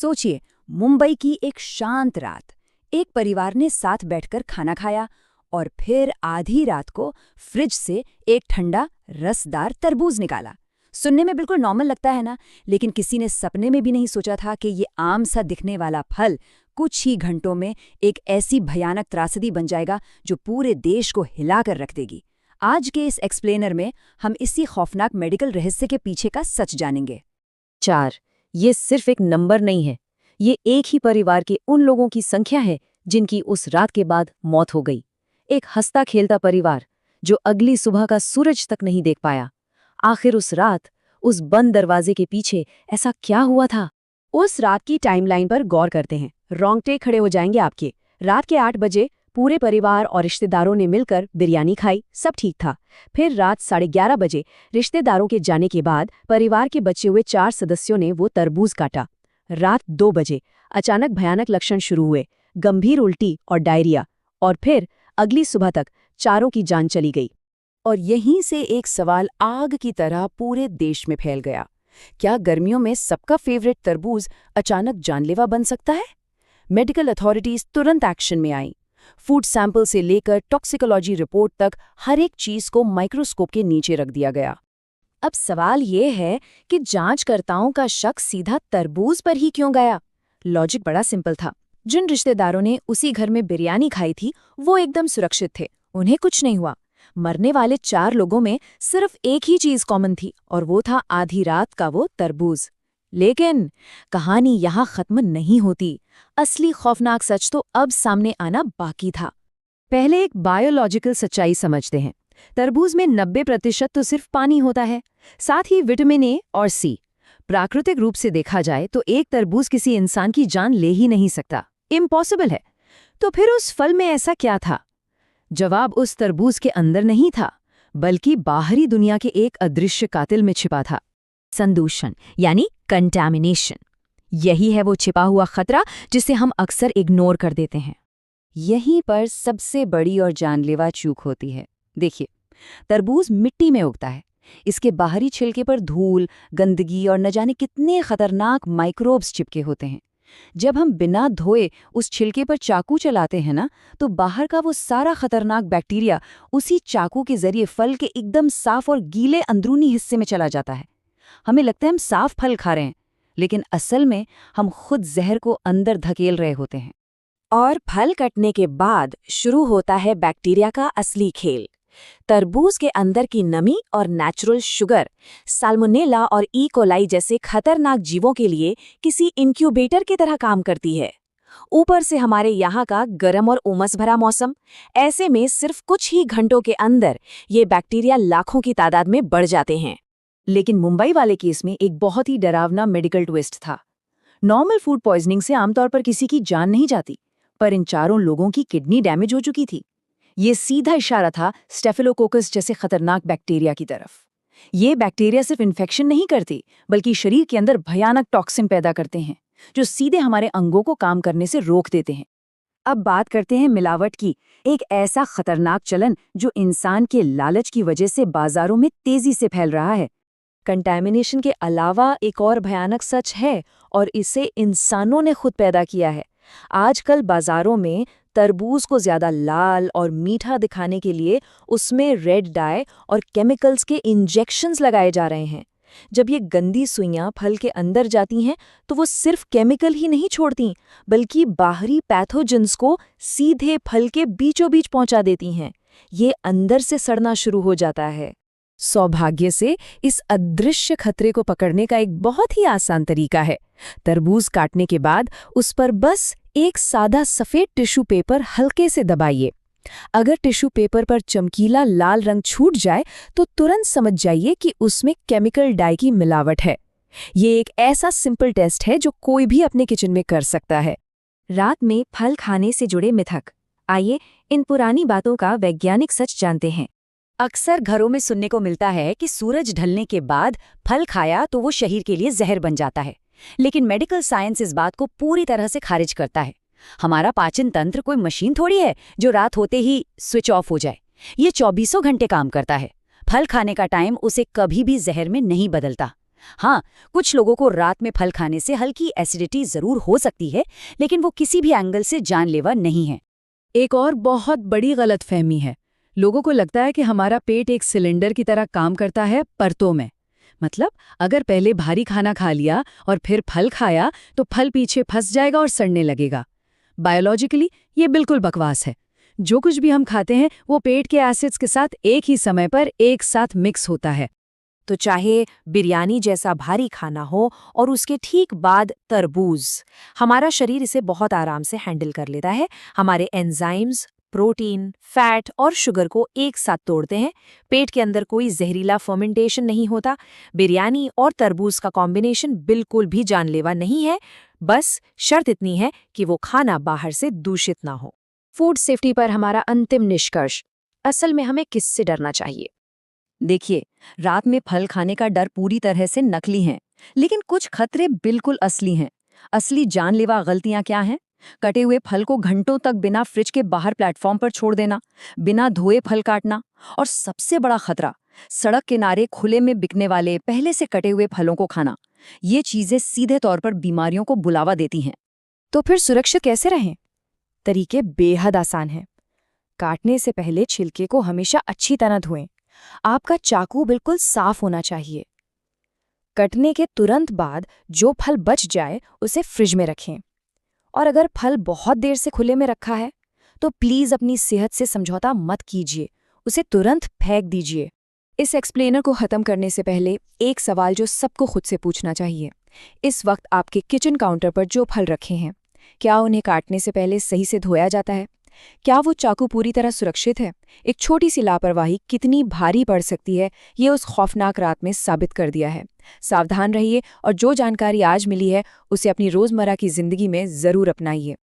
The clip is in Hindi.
सोचिए, मुंबई की एक शांत रात। एक परिवार ने साथ बैठकर खाना खाया और फिर आधी रात को फ्रिज से एक ठंडा रसदार तरबूज निकाला। सुनने में बिल्कुल नॉर्मल लगता है ना, लेकिन किसी ने सपने में भी नहीं सोचा था कि ये आम सा दिखने वाला फल कुछ ही घंटों में एक ऐसी भयानक त्रासदी बन जाएगा जो पूरे देश को हिलाकर रख देगी। आज के इस एक्सप्लेनर में हम इसी खौफनाक मेडिकल रहस्य के पीछे का सच जानेंगे। 4। ये सिर्फ एक नंबर नहीं है, ये एक ही परिवार के उन लोगों की संख्या है जिनकी उस रात के बाद मौत हो गई। एक हंसता खेलता परिवार जो अगली सुबह का सूरज तक नहीं देख पाया। आखिर उस रात, उस बंद दरवाजे के पीछे ऐसा क्या हुआ था? उस रात की टाइमलाइन पर गौर करते हैं। रोंगटे खड़े हो जाएंगे आपके। रात के 8 बजे पूरे परिवार और रिश्तेदारों ने मिलकर बिरयानी खाई, सब ठीक था। फिर रात 11:30 बजे रिश्तेदारों के जाने के बाद परिवार के बचे हुए 4 सदस्यों ने वो तरबूज काटा। रात 2 बजे अचानक भयानक लक्षण शुरू हुए, गंभीर उल्टी और डायरिया, और फिर अगली सुबह तक चारों की जान चली गई। और यहीं से एक सवाल आग की तरह पूरे देश में फैल गया। क्या गर्मियों में सबका फेवरेट तरबूज अचानक जानलेवा बन सकता है? मेडिकल अथॉरिटीज तुरंत एक्शन में आईं। फूड सैंपल से लेकर टॉक्सिकोलॉजी रिपोर्ट तक हर एक चीज को माइक्रोस्कोप के नीचे रख दिया गया। अब सवाल ये है कि जांचकर्ताओं का शक सीधा तरबूज पर ही क्यों गया? लॉजिक बड़ा सिंपल था। जिन रिश्तेदारों ने उसी घर में बिरयानी खाई थी वो एकदम सुरक्षित थे, उन्हें कुछ नहीं हुआ। मरने वाले 4 लोगों में सिर्फ एक ही चीज कॉमन थी, और वो था आधी रात का वो तरबूज। लेकिन कहानी यहाँ खत्म नहीं होती। असली खौफनाक सच तो अब सामने आना बाकी था। पहले एक बायोलॉजिकल सच्चाई समझते हैं। तरबूज में 90% तो सिर्फ पानी होता है, साथ ही विटामिन ए और सी। प्राकृतिक रूप से देखा जाए तो एक तरबूज किसी इंसान की जान ले ही नहीं सकता, इम्पॉसिबल है। तो फिर उस फल में ऐसा क्या था? जवाब उस तरबूज के अंदर नहीं था, बल्कि बाहरी दुनिया के एक अदृश्य कातिल में छिपा था। संदूषण यानी कंटैमिनेशन। यही है वो छिपा हुआ खतरा जिसे हम अक्सर इग्नोर कर देते हैं। यहीं पर सबसे बड़ी और जानलेवा चूक होती है। देखिए, तरबूज मिट्टी में उगता है। इसके बाहरी छिलके पर धूल, गंदगी और न जाने कितने खतरनाक माइक्रोब्स चिपके होते हैं। जब हम बिना धोए उस छिलके पर चाकू चलाते हैं ना, तो बाहर का वो सारा खतरनाक बैक्टीरिया उसी चाकू के जरिए फल के एकदम साफ और गीले अंदरूनी हिस्से में चला जाता है। हमें लगता है हम साफ फल खा रहे हैं, लेकिन असल में हम खुद जहर को अंदर धकेल रहे होते हैं। और फल कटने के बाद शुरू होता है बैक्टीरिया का असली खेल। तरबूज के अंदर की नमी और नेचुरल शुगर साल्मोनेला और ई कोलाई जैसे खतरनाक जीवों के लिए किसी इंक्यूबेटर की तरह काम करती है। ऊपर से हमारे यहाँ का गर्म और उमस भरा मौसम। ऐसे में सिर्फ कुछ ही घंटों के अंदर ये बैक्टीरिया लाखों की तादाद में बढ़ जाते हैं। लेकिन मुंबई वाले केस में एक बहुत ही डरावना मेडिकल ट्विस्ट था। नॉर्मल फूड पॉइजनिंग से आमतौर पर किसी की जान नहीं जाती, पर इन 4 लोगों की किडनी डैमेज हो चुकी थी। ये सीधा इशारा था स्टेफिलोकोकस जैसे खतरनाक बैक्टीरिया की तरफ। ये बैक्टीरिया सिर्फ इन्फेक्शन नहीं करती, बल्कि शरीर के अंदर भयानक टॉक्सिन पैदा करते हैं, जो सीधे हमारे अंगों को काम करने से रोक देते हैं। अब बात करते हैं मिलावट की, एक ऐसा खतरनाक चलन जो इंसान के लालच की वजह से बाजारों में तेजी से फैल रहा है। कंटैमिनेशन के अलावा एक और भयानक सच है, और इसे इंसानों ने खुद पैदा किया है। आजकल बाजारों में तरबूज को ज्यादा लाल और मीठा दिखाने के लिए उसमें रेड डाई और केमिकल्स के इंजेक्शंस लगाए जा रहे हैं। जब ये गंदी सुइयां फल के अंदर जाती हैं तो वो सिर्फ केमिकल ही नहीं छोड़ती, बल्कि बाहरी पैथोजेंस को सीधे फल के बीचों बीच पहुंचा देती हैं। ये अंदर से सड़ना शुरू हो जाता है। सौभाग्य से इस अदृश्य खतरे को पकड़ने का एक बहुत ही आसान तरीका है। तरबूज काटने के बाद उस पर बस एक सादा सफेद टिश्यू पेपर हल्के से दबाइए। अगर टिश्यू पेपर पर चमकीला लाल रंग छूट जाए तो तुरंत समझ जाइए कि उसमें केमिकल डाई की मिलावट है। ये एक ऐसा सिंपल टेस्ट है जो कोई भी अपने किचन में कर सकता है। रात में फल खाने से जुड़े मिथक। आइए इन पुरानी बातों का वैज्ञानिक सच जानते हैं। अक्सर घरों में सुनने को मिलता है कि सूरज ढलने के बाद फल खाया तो वो शरीर के लिए जहर बन जाता है, लेकिन मेडिकल साइंस इस बात को पूरी तरह से खारिज करता है। हमारा पाचन तंत्र कोई मशीन थोड़ी है जो रात होते ही स्विच ऑफ हो जाए। ये 24 घंटे काम करता है। फल खाने का टाइम उसे कभी भी जहर में नहीं बदलता। हाँ, कुछ लोगों को रात में फल खाने से हल्की एसिडिटी जरूर हो सकती है, लेकिन वो किसी भी एंगल से जानलेवा नहीं है। एक और बहुत बड़ी गलतफहमी है। लोगों को लगता है कि हमारा पेट एक सिलेंडर की तरह काम करता है परतों में। मतलब अगर पहले भारी खाना खा लिया और फिर फल खाया तो फल पीछे फंस जाएगा और सड़ने लगेगा। बायोलॉजिकली ये बिल्कुल बकवास है। जो कुछ भी हम खाते हैं वो पेट के एसिड्स के साथ एक ही समय पर एक साथ मिक्स होता है। तो चाहे बिरयानी जैसा भारी खाना हो और उसके ठीक बाद तरबूज, हमारा शरीर इसे बहुत आराम से हैंडल कर लेता है। हमारे एंजाइम्स प्रोटीन, फैट और शुगर को एक साथ तोड़ते हैं। पेट के अंदर कोई जहरीला फर्मेंटेशन नहीं होता। बिरयानी और तरबूज का कॉम्बिनेशन बिल्कुल भी जानलेवा नहीं है। बस शर्त इतनी है कि वो खाना बाहर से दूषित ना हो। फूड सेफ्टी पर हमारा अंतिम निष्कर्ष। असल में हमें किससे डरना चाहिए? देखिए, रात में फल खाने का डर पूरी तरह से नकली है, लेकिन कुछ खतरे बिल्कुल असली हैं। असली जानलेवा गलतियां क्या हैं? कटे हुए फल को घंटों तक बिना फ्रिज के बाहर प्लेटफॉर्म पर छोड़ देना, बिना धोए फल काटना, और सबसे बड़ा खतरा सड़क किनारे खुले में बिकने वाले पहले से कटे हुए फलों को खाना। ये चीजें सीधे तौर पर बीमारियों को बुलावा देती हैं। तो फिर सुरक्षित कैसे रहें? तरीके बेहद आसान हैं। काटने से पहले छिलके को हमेशा अच्छी तरह धोएं। आपका चाकू बिल्कुल साफ होना चाहिए। कटने के तुरंत बाद जो फल बच जाए उसे फ्रिज में रखें। और अगर फल बहुत देर से खुले में रखा है तो प्लीज़ अपनी सेहत से समझौता मत कीजिए, उसे तुरंत फेंक दीजिए। इस एक्सप्लेनर को ख़त्म करने से पहले एक सवाल जो सबको खुद से पूछना चाहिए। इस वक्त आपके किचन काउंटर पर जो फल रखे हैं, क्या उन्हें काटने से पहले सही से धोया जाता है? क्या वो चाकू पूरी तरह सुरक्षित है? एक छोटी सी लापरवाही कितनी भारी पड़ सकती है, ये उस खौफनाक रात में साबित कर दिया है। सावधान रहिए और जो जानकारी आज मिली है उसे अपनी रोज़मर्रा की ज़िंदगी में ज़रूर अपनाइए।